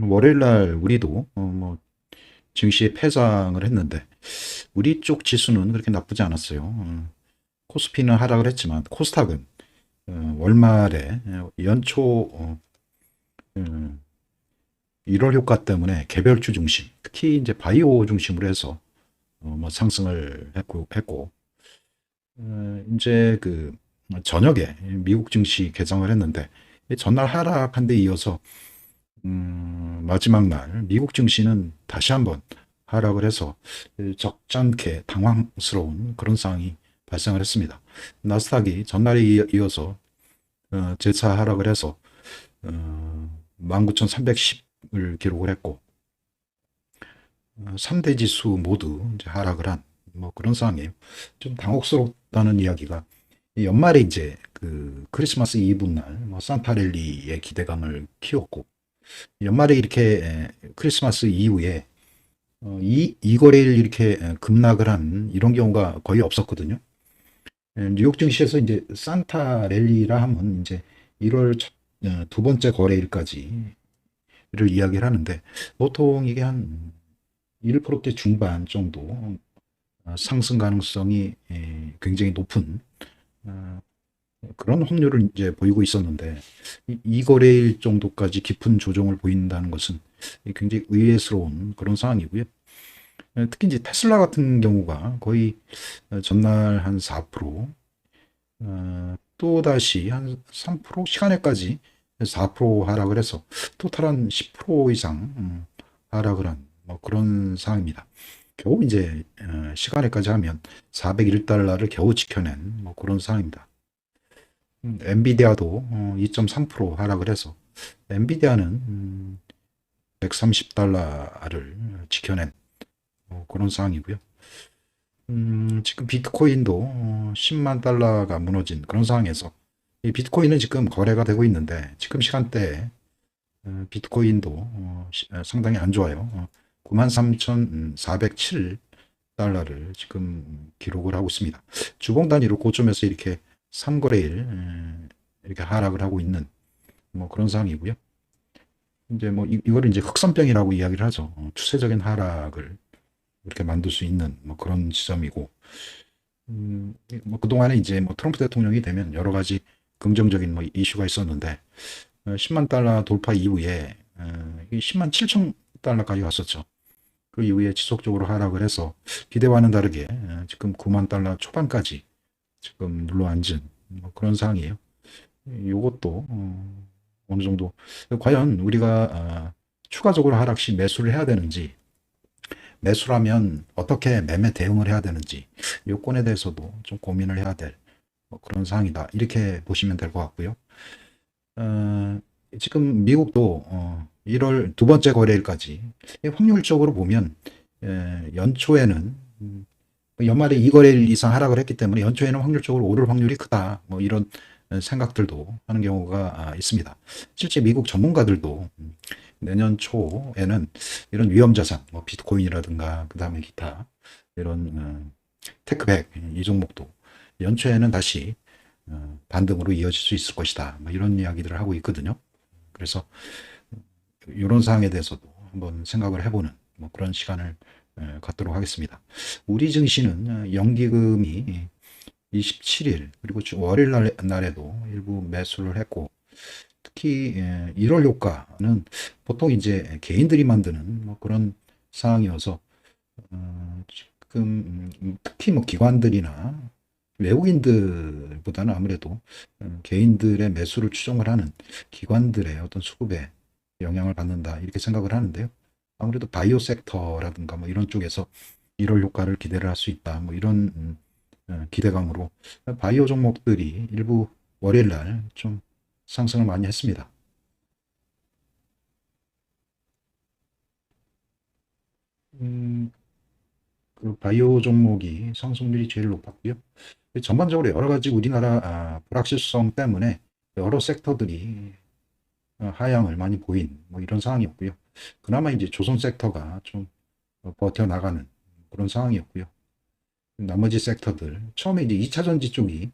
월요일 날 우리도 증시에 패장을 했는데 우리 쪽 지수는 그렇게 나쁘지 않았어요. 코스피는 하락을 했지만 코스닥은 월말에 연초 1월 효과 때문에 개별주 중심, 특히 이제 바이오 중심으로 해서 상승을 했고 이제 그 저녁에 미국 증시 개장을 했는데 전날 하락한 데 이어서 마지막 날 미국 증시는 다시 한번 하락을 해서 적잖게 당황스러운 그런 상황이 발생을 했습니다. 나스닥이 전날에 이어서 재차 하락을 해서 19,310을 기록을 했고 3대 지수 모두 이제 하락을 한 그런 상황이에요. 좀 당혹스럽다는 이야기가 연말에 이제 그 크리스마스 이브 날 산타랠리의 기대감을 키웠고 연말에 이렇게 크리스마스 이후에 이거래일 이렇게 급락을 한 이런 경우가 거의 없었거든요. 뉴욕 증시에서 이제 산타 랠리라 하면 이제 1월 두 번째 거래일까지를 이야기를 하는데 보통 이게 한 1%대 중반 정도 상승 가능성이 굉장히 높은 어, 그런 확률을 이제 보이고 있었는데 이 거래일 정도까지 깊은 조정을 보인다는 것은 굉장히 의외스러운 그런 상황이고요. 특히 이제 테슬라 같은 경우가 거의 전날 한 4%, 또다시 한 3% 시간에까지 4% 하락을 해서 토탈 한 10% 이상 하락을 한 그런 상황입니다. 겨우 이제 시간에까지 하면 401달러를 겨우 지켜낸 그런 상황입니다. 엔비디아도 2.3% 하락을 해서 엔비디아는 130달러를 지켜낸 그런 상황이고요. 지금 비트코인도 10만 달러가 무너진 그런 상황에서 이 비트코인은 지금 거래가 되고 있는데 지금 시간대에 비트코인도 상당히 안 좋아요. 93,407달러를 지금 기록을 하고 있습니다. 주봉 단위로 고점에서 이렇게 3거래일 이렇게 하락을 하고 있는 그런 상황이고요. 이제 이거를 이제 흑선병이라고 이야기를 하죠. 추세적인 하락을 이렇게 만들 수 있는 그런 지점이고, 그동안에 이제 트럼프 대통령이 되면 여러 가지 긍정적인 이슈가 있었는데, 10만 달러 돌파 이후에 10만 7천 달러까지 갔었죠. 그 이후에 지속적으로 하락을 해서 기대와는 다르게 지금 9만 달러 초반까지 지금 눌러앉은 그런 상황이에요. 이것도 어느 정도 과연 우리가 추가적으로 하락 시 매수를 해야 되는지 매수라면 어떻게 매매 대응을 해야 되는지 요건에 대해서도 좀 고민을 해야 될 그런 상황이다. 이렇게 보시면 될 것 같고요. 어, 지금 미국도 1월 두 번째 거래일까지 확률적으로 보면 연초에는 연말에 2거래일 이상 하락을 했기 때문에 연초에는 확률적으로 오를 확률이 크다. 이런 생각들도 하는 경우가 있습니다. 실제 미국 전문가들도 내년 초에는 이런 위험자산, 비트코인이라든가 그 다음에 기타 이런 테크백 이 종목도 연초에는 다시 반등으로 이어질 수 있을 것이다. 이런 이야기들을 하고 있거든요. 그래서 이런 사항에 대해서도 한번 생각을 해보는 그런 시간을 갖도록 하겠습니다. 우리 증시는 연기금이 27일 그리고 월요일 날에도 일부 매수를 했고 특히 1월 효과는 보통 이제 개인들이 만드는 그런 상황이어서 지금 특히 기관들이나 외국인들보다는 아무래도 개인들의 매수를 추종을 하는 기관들의 어떤 수급에 영향을 받는다 이렇게 생각을 하는데요. 아무래도 바이오 섹터라든가 이런 쪽에서 1월 효과를 기대를 할 수 있다. 이런 기대감으로 바이오 종목들이 일부 월요일 날 좀 상승을 많이 했습니다. 음, 그 바이오 종목이 상승률이 제일 높았고요. 전반적으로 여러 가지 우리나라 불확실성 때문에 여러 섹터들이 하향을 많이 보인 이런 상황이었고요. 그나마 이제 조선 섹터가 좀 버텨나가는 그런 상황이었고요. 나머지 섹터들 처음에 이제 2차 전지 쪽이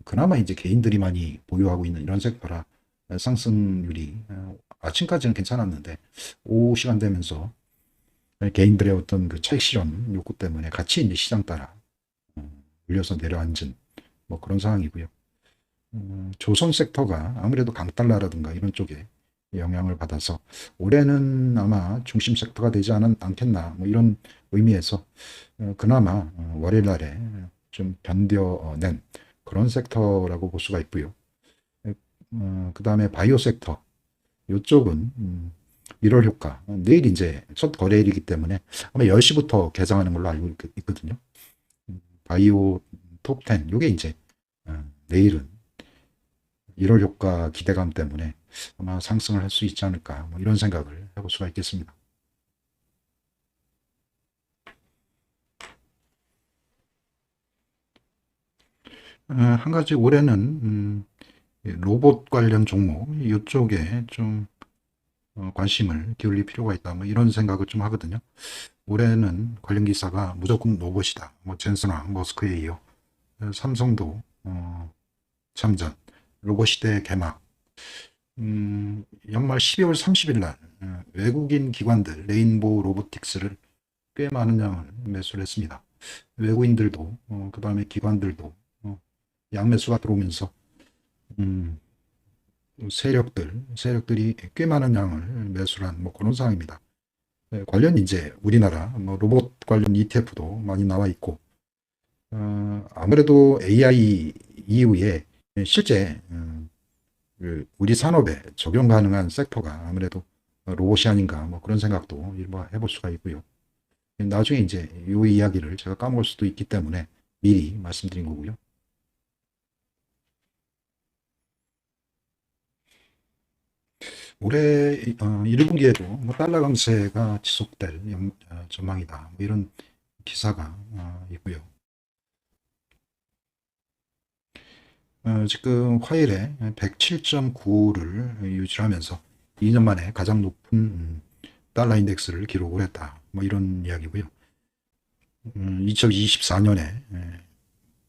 그나마 이제 개인들이 많이 보유하고 있는 이런 섹터라 상승률이 아침까지는 괜찮았는데 오후 시간 되면서 개인들의 어떤 그 차익 실현 욕구 때문에 같이 이제 시장 따라 밀려서 내려앉은 뭐 그런 상황이고요. 조선 섹터가 아무래도 강달러라든가 이런 쪽에 영향을 받아서 올해는 아마 중심 섹터가 되지 않겠나 뭐 이런 의미에서 그나마 월요일 날에 좀 견뎌낸 그런 섹터라고 볼 수가 있고요. 그 다음에 바이오 섹터 이쪽은 1월 효과 내일 이제 첫 거래일이기 때문에 아마 10시부터 개장하는 걸로 알고 있거든요. 바이오 톱10 요게 이제 내일은 1월 효과 기대감 때문에 아마 상승을 할 수 있지 않을까 뭐 이런 생각을 해볼 수가 있겠습니다. 한 가지 올해는 로봇 관련 종목 이쪽에 좀 관심을 기울일 필요가 있다 뭐 이런 생각을 좀 하거든요. 올해는 관련 기사가 무조건 로봇이다. 뭐 젠슨왕, 머스크에 이어 삼성도 참전, 로봇 시대 개막. 연말 12월 30일 날 외국인 기관들 레인보우 로보틱스를 꽤 많은 양을 매수를 했습니다. 외국인들도 그 다음에 기관들도 양매수가 들어오면서 음, 세력들이 꽤 많은 양을 매수를 한 뭐 그런 상황입니다. 관련 이제 우리나라 뭐 로봇 관련 ETF도 많이 나와 있고 아무래도 AI 이후에 실제 그 우리 산업에 적용 가능한 섹터가 아무래도 로봇이 아닌가 뭐 그런 생각도 해볼 수가 있고요. 나중에 이제 이 이야기를 제가 까먹을 수도 있기 때문에 미리 말씀드린 거고요. 올해 1분기에도 뭐 달러 강세가 지속될 전망이다. 뭐 이런 기사가 있고요. 지금 화일에 107.9를 유지하면서 2년 만에 가장 높은 달러 인덱스를 기록을 했다. 뭐 이런 이야기고요. 2024년에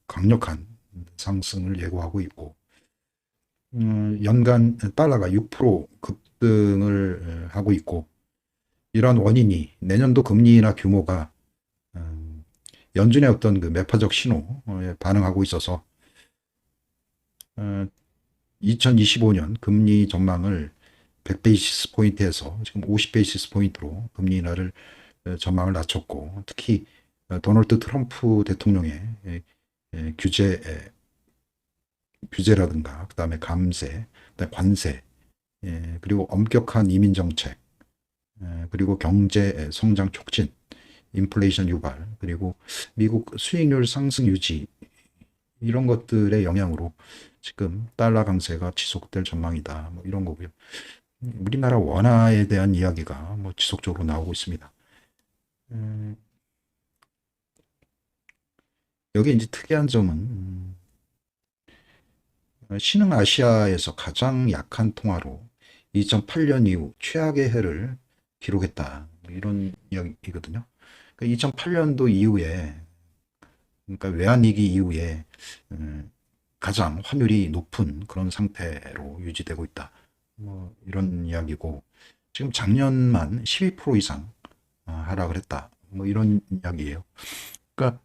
강력한 상승을 예고하고 있고 연간 달러가 6% 급등을 하고 있고 이러한 원인이 내년도 금리 인하 규모가 연준의 어떤 그 매파적 신호에 반응하고 있어서 2025년 금리 전망을 100베이시스 포인트에서 지금 50베이시스 포인트로 금리 인하를 전망을 낮췄고 특히 도널드 트럼프 대통령의 규제라든가 그다음에 감세, 그다음에 관세, 그리고 엄격한 이민 정책, 그리고 경제 성장 촉진, 인플레이션 유발, 그리고 미국 수익률 상승 유지 이런 것들의 영향으로 지금 달러 강세가 지속될 전망이다. 뭐 이런 거고요. 우리나라 원화에 대한 이야기가 뭐 지속적으로 나오고 있습니다. 여기 이제 특이한 점은 신흥 아시아에서 가장 약한 통화로 2008년 이후 최악의 해를 기록했다. 뭐 이런 이야기거든요. 그러니까 2008년도 이후에, 그러니까 외환위기 이후에 가장 환율이 높은 그런 상태로 유지되고 있다. 뭐 이런 이야기고 지금 작년만 12% 이상 하락을 했다. 뭐 이런 이야기예요. 그러니까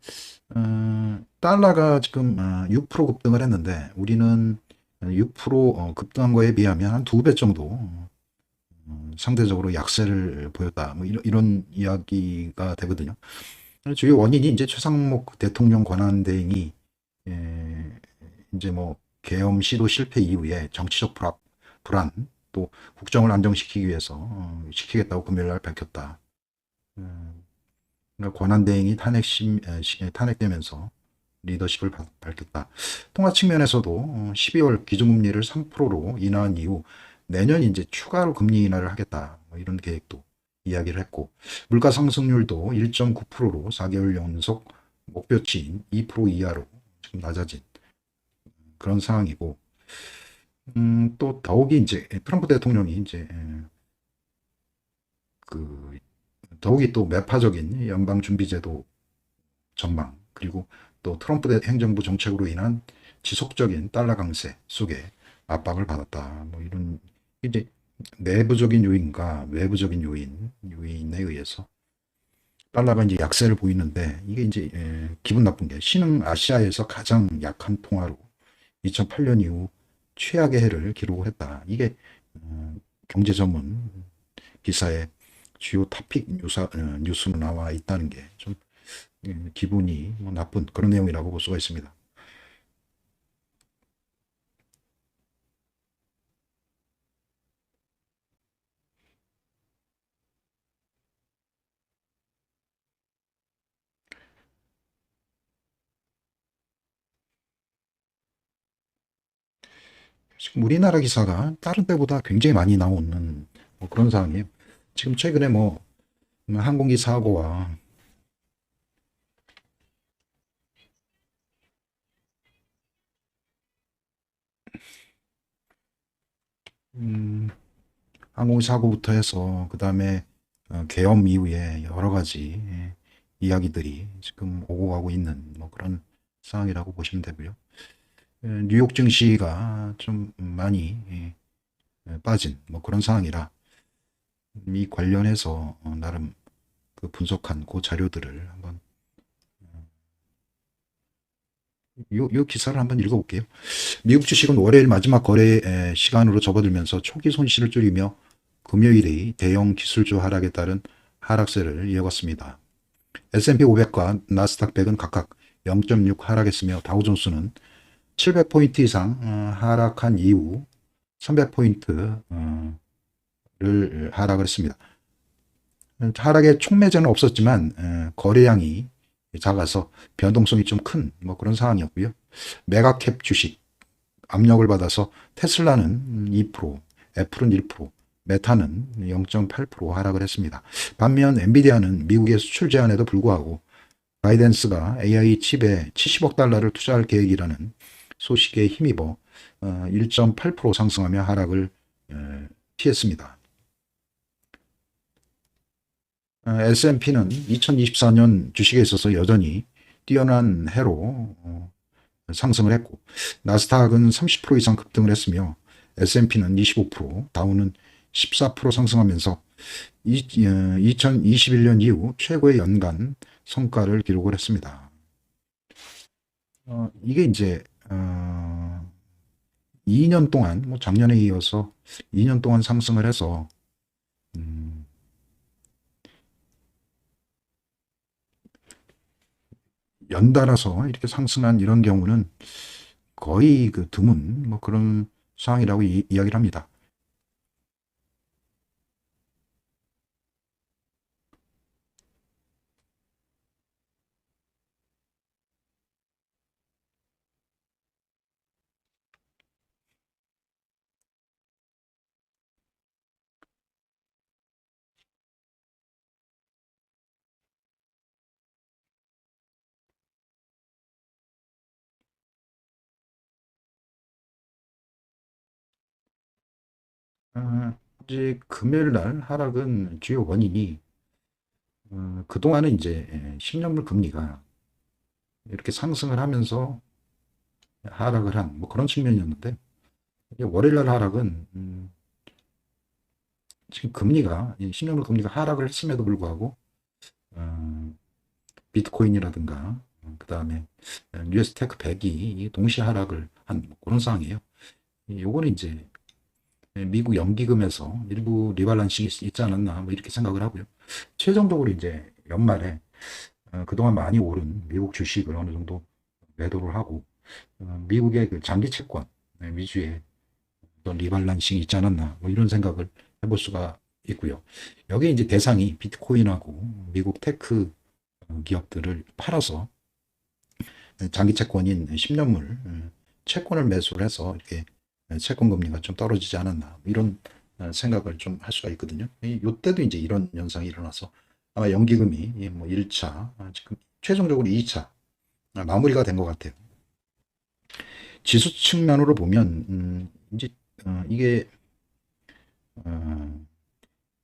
달러가 지금 6% 급등을 했는데 우리는 6% 급등한 거에 비하면 한 2배 정도 상대적으로 약세를 보였다. 뭐 이런 이야기가 되거든요. 주요 원인이 이제 최상목 대통령 권한대행이 이제 뭐 계엄 시도 실패 이후에 정치적 불안 또 국정을 안정시키기 위해서 시키겠다고 금요일 날 밝혔다. 그러니까 권한대행이 탄핵되면서 리더십을 밝혔다. 통화 측면에서도 12월 기준금리를 3%로 인하한 이후 내년 이제 추가로 금리 인하를 하겠다. 뭐 이런 계획도 이야기를 했고 물가 상승률도 1.9%로 4개월 연속 목표치인 2% 이하로 지금 낮아진 그런 상황이고 또 더욱이 이제 트럼프 대통령이 이제 그 더욱이 또 매파적인 연방준비제도 전망 그리고 또 트럼프 행정부 정책으로 인한 지속적인 달러 강세 속에 압박을 받았다. 뭐 이런 이제 내부적인 요인과 외부적인 요인에 의해서 달러가 이제 약세를 보이는데 이게 이제 기분 나쁜 게 신흥 아시아에서 가장 약한 통화로 2008년 이후 최악의 해를 기록을 했다. 이게 경제 전문 기사에 주요 토픽 뉴스로 나와 있다는 게 좀 기분이 뭐 나쁜 그런 내용이라고 볼 수가 있습니다. 지금 우리나라 기사가 다른 때보다 굉장히 많이 나오는 뭐 그런 상황이에요. 지금 최근에 뭐 항공기 사고와 음, 항공기 사고부터 해서 그 다음에 계엄 이후에 여러 가지 이야기들이 지금 오고 가고 있는 뭐 그런 상황이라고 보시면 되고요. 뉴욕 증시가 좀 많이 빠진 뭐 그런 상황이라 이 관련해서 나름 그 분석한 그 자료들을 한번 요 기사를 한번 읽어볼게요. 미국 주식은 월요일 마지막 거래 시간으로 접어들면서 초기 손실을 줄이며 금요일의 대형 기술주 하락에 따른 하락세를 이어갔습니다. S&P 500과 나스닥 100은 각각 0.6 하락했으며 다우존스는 700포인트 이상 하락한 이후 300포인트를 하락을 했습니다. 하락의 촉매제는 없었지만 거래량이 작아서 변동성이 좀 큰 뭐 그런 상황이었고요. 메가캡 주식 압력을 받아서 테슬라는 2%, 애플은 1%, 메타는 0.8% 하락을 했습니다. 반면 엔비디아는 미국의 수출 제한에도 불구하고 바이든스가 AI 칩에 70억 달러를 투자할 계획이라는 소식에 힘입어 1.8% 상승하며 하락을 피했습니다. S&P는 2024년 주식에 있어서 여전히 뛰어난 해로 상승을 했고 나스닥은 30% 이상 급등을 했으며 S&P는 25%, 다우는 14% 상승하면서 2021년 이후 최고의 연간 성과를 기록을 했습니다. 이게 이제 2년 동안 뭐 작년에 이어서 2년 동안 상승을 해서 음, 연달아서 이렇게 상승한 이런 경우는 거의 그 드문 뭐 그런 상황이라고 이야기를 합니다. 이제 금요일 날 하락은 주요 원인이 그동안은 이제 10년물 금리가 이렇게 상승을 하면서 하락을 한 뭐 그런 측면이었는데 월요일 날 하락은 지금 금리가 10년물 금리가 하락을 했음에도 불구하고 어, 비트코인이라든가 그 다음에 US 테크 100이 동시 하락을 한 뭐 그런 상황이에요. 요거는 이제 미국 연기금에서 일부 리발란싱이 있지 않았나 뭐 이렇게 생각을 하고요. 최종적으로 이제 연말에 그동안 많이 오른 미국 주식을 어느 정도 매도를 하고 미국의 그 장기 채권 위주의 어떤 리발란싱이 있지 않았나 뭐 이런 생각을 해볼 수가 있고요. 여기 이제 대상이 비트코인하고 미국 테크 기업들을 팔아서 장기 채권인 10년물 채권을 매수를 해서 이렇게 채권 금리가 좀 떨어지지 않았나 이런 생각을 좀 할 수가 있거든요. 이때도 이제 이런 현상이 일어나서 아마 연기금이 뭐 1차 지금 최종적으로 2차 마무리가 된 것 같아요. 지수 측면으로 보면 이제 이게 어,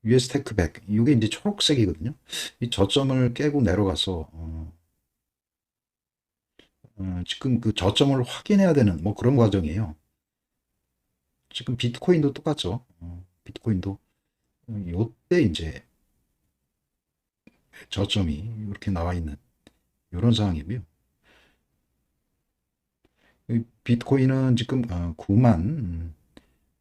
US 테크 100 이게 이제 초록색이거든요. 이 저점을 깨고 내려가서 지금 그 저점을 확인해야 되는 뭐 그런 과정이에요. 지금 비트코인도 똑같죠. 비트코인도 요때 이제 저점이 이렇게 나와 있는 이런 상황이고요. 비트코인은 지금 9만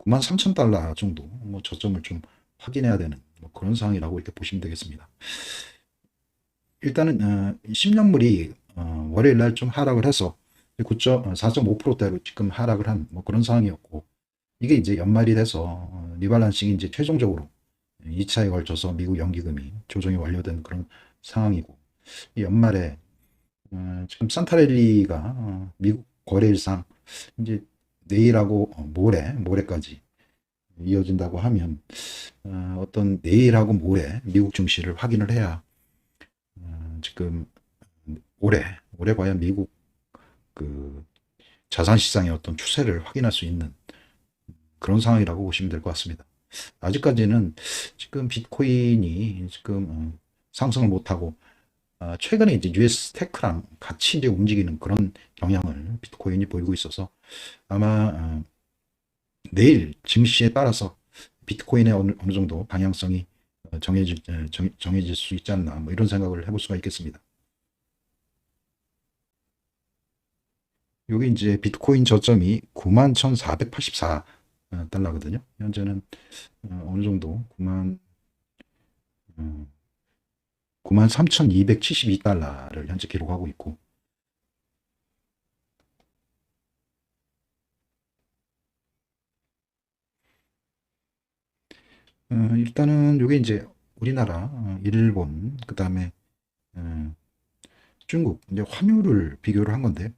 3천 달러 정도 뭐 저점을 좀 확인해야 되는 뭐 그런 상황이라고 이렇게 보시면 되겠습니다. 일단은 10년물이 월요일 날 좀 하락을 해서 4.5%대로 지금 하락을 한 뭐 그런 상황이었고, 이게 이제 연말이 돼서 리발란싱이 이제 최종적으로 2차에 걸쳐서 미국 연기금이 조정이 완료된 그런 상황이고, 이 연말에 지금 산타랠리가 미국 거래일상 이제 내일하고 모레까지 이어진다고 하면 어떤 내일하고 모레 미국 증시를 확인을 해야 지금 올해 과연 미국 그 자산 시장의 어떤 추세를 확인할 수 있는 그런 상황이라고 보시면 될 것 같습니다. 아직까지는 지금 비트코인이 지금 상승을 못하고 최근에 이제 US 테크랑 같이 이제 움직이는 그런 경향을 비트코인이 보이고 있어서 아마 내일 증시에 따라서 비트코인의 어느 정도 방향성이 정해질 수 있지 않나 뭐 이런 생각을 해볼 수가 있겠습니다. 여기 이제 비트코인 저점이 91,484 달러거든요. 현재는 어느 정도 93,272달러를 현재 기록하고 있고, 일단은 이게 이제 우리나라, 일본, 그 다음에 중국 이제 환율을 비교를 한 건데,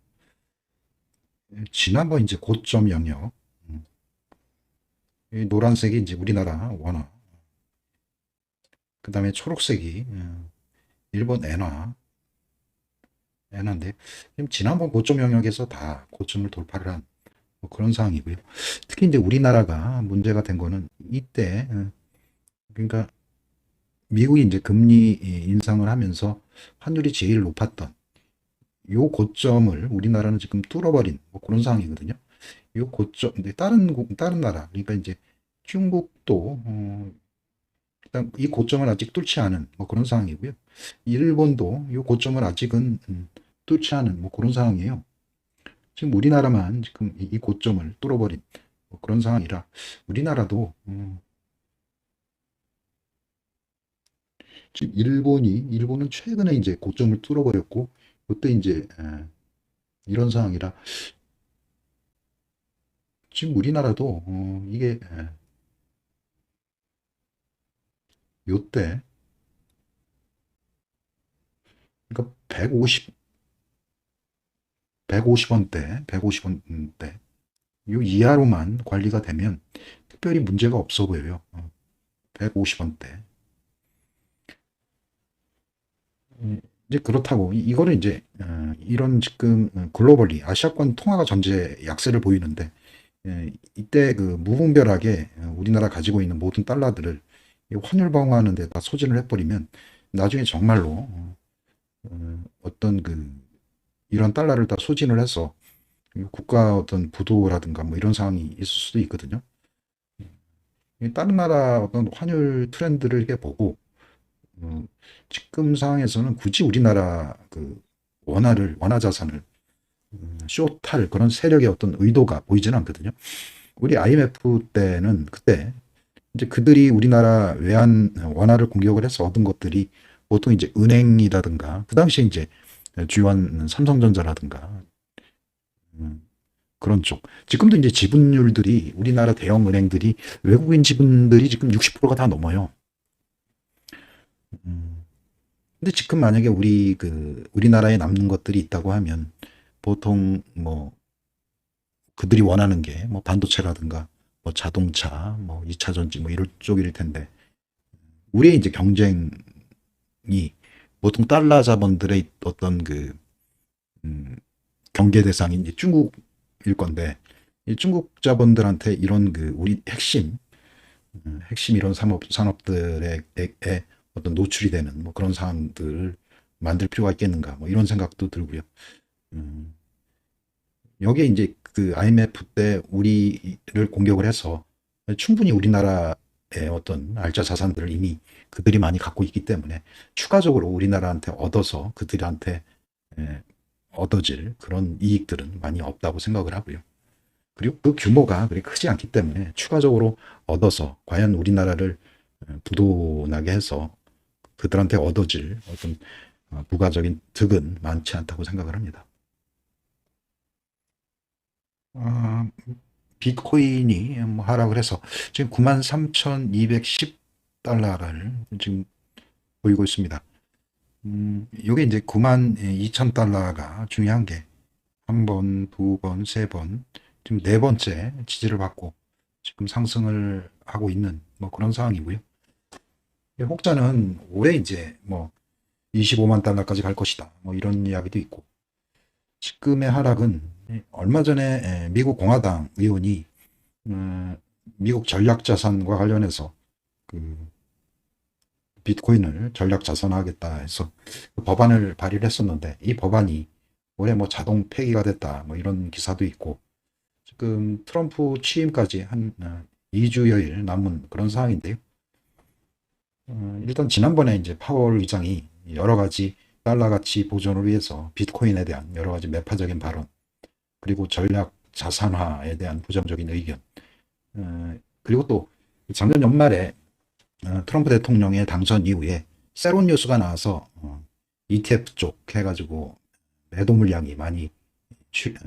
지난번 이제 고점 영역, 이 노란색이 이제 우리나라 원화, 그 다음에 초록색이 일본 엔화인데, 지금 지난번 고점 영역에서 다 고점을 돌파를 한 뭐 그런 상황이고요. 특히 이제 우리나라가 문제가 된 거는 이때, 그러니까 미국이 이제 금리 인상을 하면서 환율이 제일 높았던 요 고점을 우리나라는 지금 뚫어버린 뭐 그런 상황이거든요. 요 고점, 근데 다른 나라, 그러니까 이제 중국도 일단 이 고점을 아직 뚫지 않은 뭐 그런 상황이고요. 일본도 이 고점을 아직은 뚫지 않은 뭐 그런 상황이에요. 지금 우리나라만 지금 이 고점을 뚫어버린 뭐 그런 상황이라 우리나라도 지금 일본은 최근에 이제 고점을 뚫어버렸고, 그때 이제 이런 상황이라 지금 우리나라도 이게 요때 그러니까 150원대 요 이하로만 관리가 되면 특별히 문제가 없어 보여요. 150원대. 이제 그렇다고 이거를 이제 이런 지금 글로벌리 아시아권 통화가 전제 약세를 보이는데, 이때 그 무분별하게 우리나라 가지고 있는 모든 달러들을 환율 방어하는 데 다 소진을 해버리면 나중에 정말로 어떤 그 이런 달러를 다 소진을 해서 국가 어떤 부도라든가 뭐 이런 상황이 있을 수도 있거든요. 다른 나라 어떤 환율 트렌드를 이렇게 보고 지금 상황에서는 굳이 우리나라 그 원화 자산을 쇼탈 그런 세력의 어떤 의도가 보이지는 않거든요. 우리 IMF 때는 그때 이제 그들이 우리나라 외환 원화를 공격을 해서 얻은 것들이 보통 이제 은행이라든가 그 당시에 이제 주요한 삼성전자라든가 그런 쪽. 지금도 이제 지분율들이 우리나라 대형 은행들이 외국인 지분들이 지금 60%가 다 넘어요. 음. 근데 지금 만약에 우리나라에 남는 것들이 있다고 하면 보통 뭐 그들이 원하는 게 뭐 반도체라든가 뭐 자동차, 뭐 2차 전지 뭐 이런 쪽일 텐데, 우리의 이제 경쟁이 보통 달러 자본들의 어떤 음, 경계 대상이 이제 중국일 건데, 이 중국 자본들한테 이런 우리 핵심 이런 산업들의 어떤 노출이 되는 뭐 그런 상황들을 만들 필요가 있겠는가 뭐 이런 생각도 들고요. 음, 여기에 이제 그 IMF 때 우리를 공격을 해서 충분히 우리나라 어떤 알짜 자산들을 이미 그들이 많이 갖고 있기 때문에 추가적으로 우리나라한테 얻어서 그들한테 에, 얻어질 그런 이익들은 많이 없다고 생각을 하고요. 그리고 그 규모가 그리 크지 않기 때문에 추가적으로 얻어서 과연 우리나라를 부도나게 해서 그들한테 얻어질 어떤 부가적인 득은 많지 않다고 생각을 합니다. 어, 비트코인이 뭐 하락을 해서 지금 93,210달러를 지금 보이고 있습니다. 요게 이제 92,000달러가 중요한 게 한 번, 두 번, 세 번, 지금 네 번째 지지를 받고 지금 상승을 하고 있는 뭐 그런 상황이고요. 혹자는 올해 이제 뭐 25만 달러까지 갈 것이다. 뭐 이런 이야기도 있고 지금의 하락은 얼마 전에 미국 공화당 의원이 미국 전략자산과 관련해서 그 비트코인을 전략자산화하겠다 해서 그 법안을 발의를 했었는데 이 법안이 올해 뭐 자동 폐기가 됐다 뭐 이런 기사도 있고 지금 트럼프 취임까지 한 2주여일 남은 그런 상황인데요. 일단 지난번에 이제 파월 의장이 여러 가지 달러 가치 보존을 위해서 비트코인에 대한 여러 가지 매파적인 발언, 그리고 전략 자산화에 대한 부정적인 의견, 그리고 또 작년 연말에 트럼프 대통령의 당선 이후에 새로운 뉴스가 나와서 ETF 쪽 해가지고 매도 물량이 많이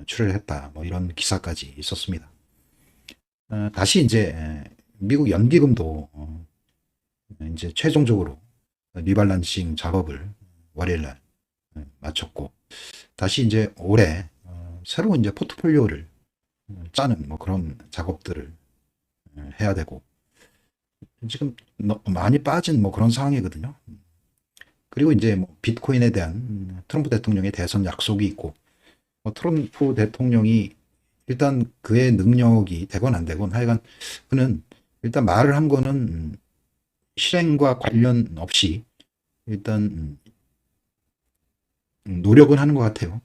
출혈을 했다. 뭐 이런 기사까지 있었습니다. 다시 이제 미국 연기금도 이제 최종적으로 리발란싱 작업을 월요일날 마쳤고 다시 이제 올해 새로운 이제 포트폴리오를 짜는 뭐 그런 작업들을 해야 되고 지금 많이 빠진 뭐 그런 상황이거든요. 그리고 이제 뭐 비트코인에 대한 트럼프 대통령의 대선 약속이 있고 트럼프 대통령이 일단 그의 능력이 되건 안 되건 하여간 그는 일단 말을 한 거는 실행과 관련 없이 일단 노력은 하는 것 같아요.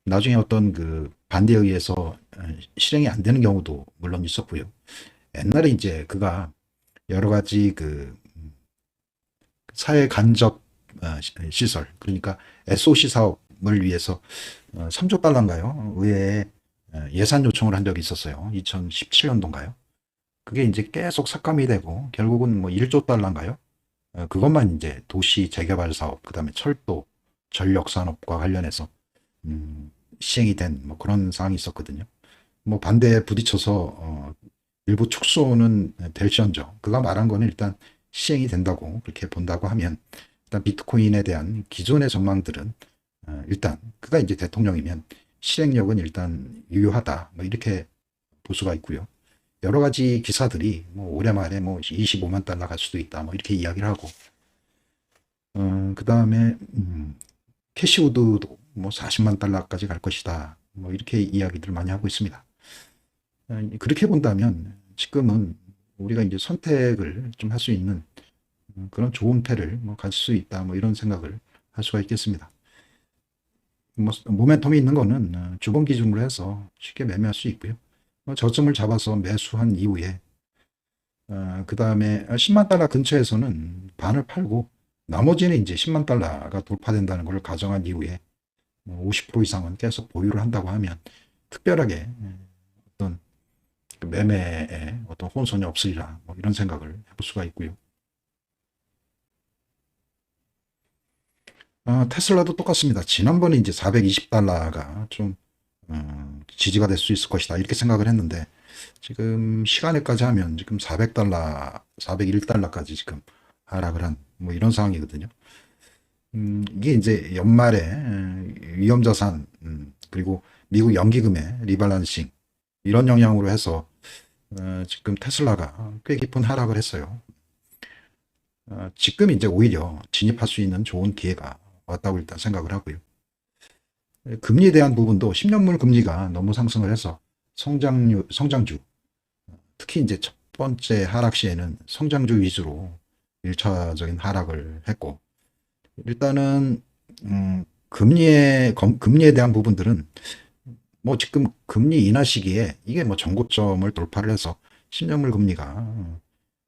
나중에 어떤 그 반대에 의해서 실행이 안 되는 경우도 물론 있었고요. 옛날에 이제 그가 여러 가지 그 사회 간접 시설, 그러니까 SOC 사업을 위해서 3조 달러인가요? 의회에 예산 요청을 한 적이 있었어요. 2017년도인가요? 그게 이제 계속 삭감이 되고 결국은 뭐 1조 달러인가요? 그것만 이제 도시 재개발 사업, 그다음에 철도, 전력 산업과 관련해서 시행이 된 뭐 그런 상황이 있었거든요. 뭐 반대에 부딪혀서 일부 축소는 될지언정 그가 말한 거는 일단 시행이 된다고 그렇게 본다고 하면 일단 비트코인에 대한 기존의 전망들은 일단 그가 이제 대통령이면 실행력은 일단 유효하다 뭐 이렇게 볼 수가 있고요. 여러 가지 기사들이 뭐 올해 말에 뭐 25만 달러 갈 수도 있다 뭐 이렇게 이야기를 하고 그 다음에 캐시우드도 뭐 40만 달러까지 갈 것이다 뭐 이렇게 이야기들 많이 하고 있습니다. 그렇게 본다면 지금은 우리가 이제 선택을 좀 할 수 있는 그런 좋은 패를 뭐 가질 수 있다 뭐 이런 생각을 할 수가 있겠습니다. 뭐 모멘텀이 있는 거는 주봉 기준으로 해서 쉽게 매매할 수 있고요. 저점을 잡아서 매수한 이후에 그 다음에 10만 달러 근처에서는 반을 팔고 나머지는 이제 10만 달러가 돌파된다는 걸 가정한 이후에 50% 이상은 계속 보유를 한다고 하면 특별하게 어떤 매매에 어떤 혼선이 없으리라 뭐 이런 생각을 해볼 수가 있고요. 테슬라도 똑같습니다. 지난번에 이제 420달러가 좀 지지가 될 수 있을 것이다 이렇게 생각을 했는데 지금 시간에까지 하면 지금 400달러, 401달러까지 지금 하락을 한 뭐 이런 상황이거든요. 이게 이제 연말에 위험자산 그리고 미국 연기금의 리밸런싱 이런 영향으로 해서 지금 테슬라가 꽤 깊은 하락을 했어요. 지금 이제 오히려 진입할 수 있는 좋은 기회가 왔다고 일단 생각을 하고요. 금리에 대한 부분도 10년물 금리가 너무 상승을 해서 성장주, 특히 이제 첫 번째 하락 시에는 성장주 위주로 1차적인 하락을 했고, 일단은, 금리에 대한 부분들은 뭐 지금 금리 인하 시기에 이게 뭐 전고점을 돌파를 해서 10년물 금리가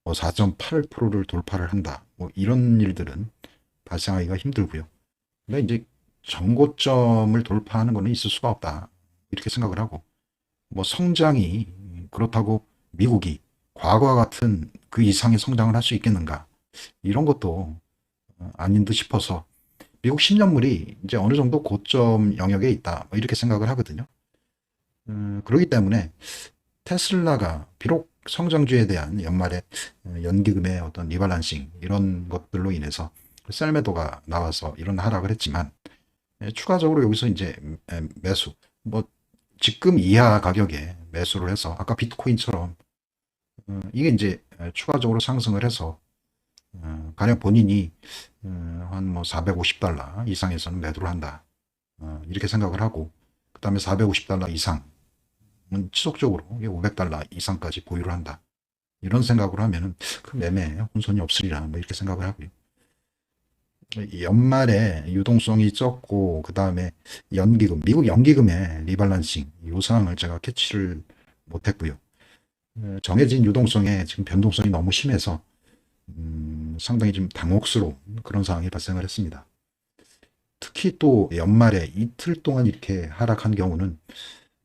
뭐 4.8%를 돌파를 한다. 뭐 이런 일들은 발생하기가 힘들고요. 근데 이제 정고점을 돌파하는 것은 있을 수가 없다. 이렇게 생각을 하고, 뭐 성장이 그렇다고 미국이 과거와 같은 그 이상의 성장을 할 수 있겠는가? 이런 것도 아닌 듯 싶어서 미국 10년물이 이제 어느 정도 고점 영역에 있다. 뭐 이렇게 생각을 하거든요. 그렇기 때문에 테슬라가 비록 성장주에 대한 연말에 연기금의 어떤 리밸런싱 이런 것들로 인해서 셀매도가 나와서 이런 하락을 했지만 추가적으로 여기서 이제 매수 뭐 지금 이하 가격에 매수를 해서 아까 비트코인처럼 이게 이제 추가적으로 상승을 해서 가령 본인이 한 뭐 450달러 이상에서는 매도를 한다. 이렇게 생각을 하고 그 다음에 450달러 이상은 지속적으로 500달러 이상까지 보유를 한다. 이런 생각으로 하면은 그 매매에 혼선이 없으리라 뭐 이렇게 생각을 하고요. 연말에 유동성이 적고 그 다음에 연기금 미국 연기금의 리밸런싱 이 사항을 제가 캐치를 못했고요. 정해진 유동성에 지금 변동성이 너무 심해서 상당히 좀 당혹스러운 그런 상황이 발생을 했습니다. 특히 또 연말에 이틀 동안 이렇게 하락한 경우는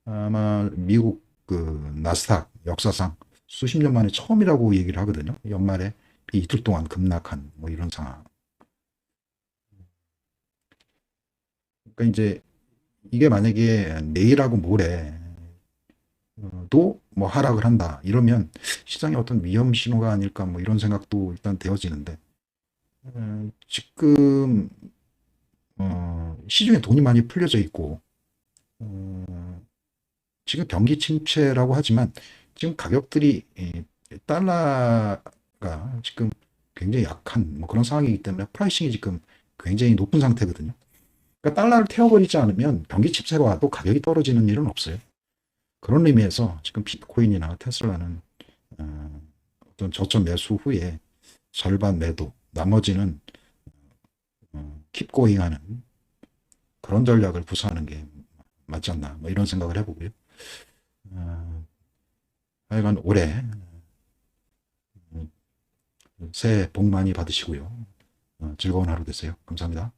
아마 미국 그 나스닥 역사상 수십 년 만에 처음이라고 얘기를 하거든요. 연말에 이틀 동안 급락한 뭐 이런 상황. 그러니까 이제 이게 만약에 내일하고 모레도 뭐 하락을 한다 이러면 시장에 어떤 위험 신호가 아닐까 뭐 이런 생각도 일단 되어지는데 지금 시중에 돈이 많이 풀려져 있고 지금 경기 침체라고 하지만 지금 가격들이 달러가 지금 굉장히 약한 뭐 그런 상황이기 때문에 프라이싱이 지금 굉장히 높은 상태거든요. 그러니까 달러를 태워버리지 않으면 경기 침체가 와도 가격이 떨어지는 일은 없어요. 그런 의미에서 지금 비트코인이나 테슬라는 어떤 저점 매수 후에 절반 매도, 나머지는 킵고잉 하는 그런 전략을 구사하는 게 맞지 않나 뭐 이런 생각을 해보고요. 하여간 올해 새해 복 많이 받으시고요. 즐거운 하루 되세요. 감사합니다.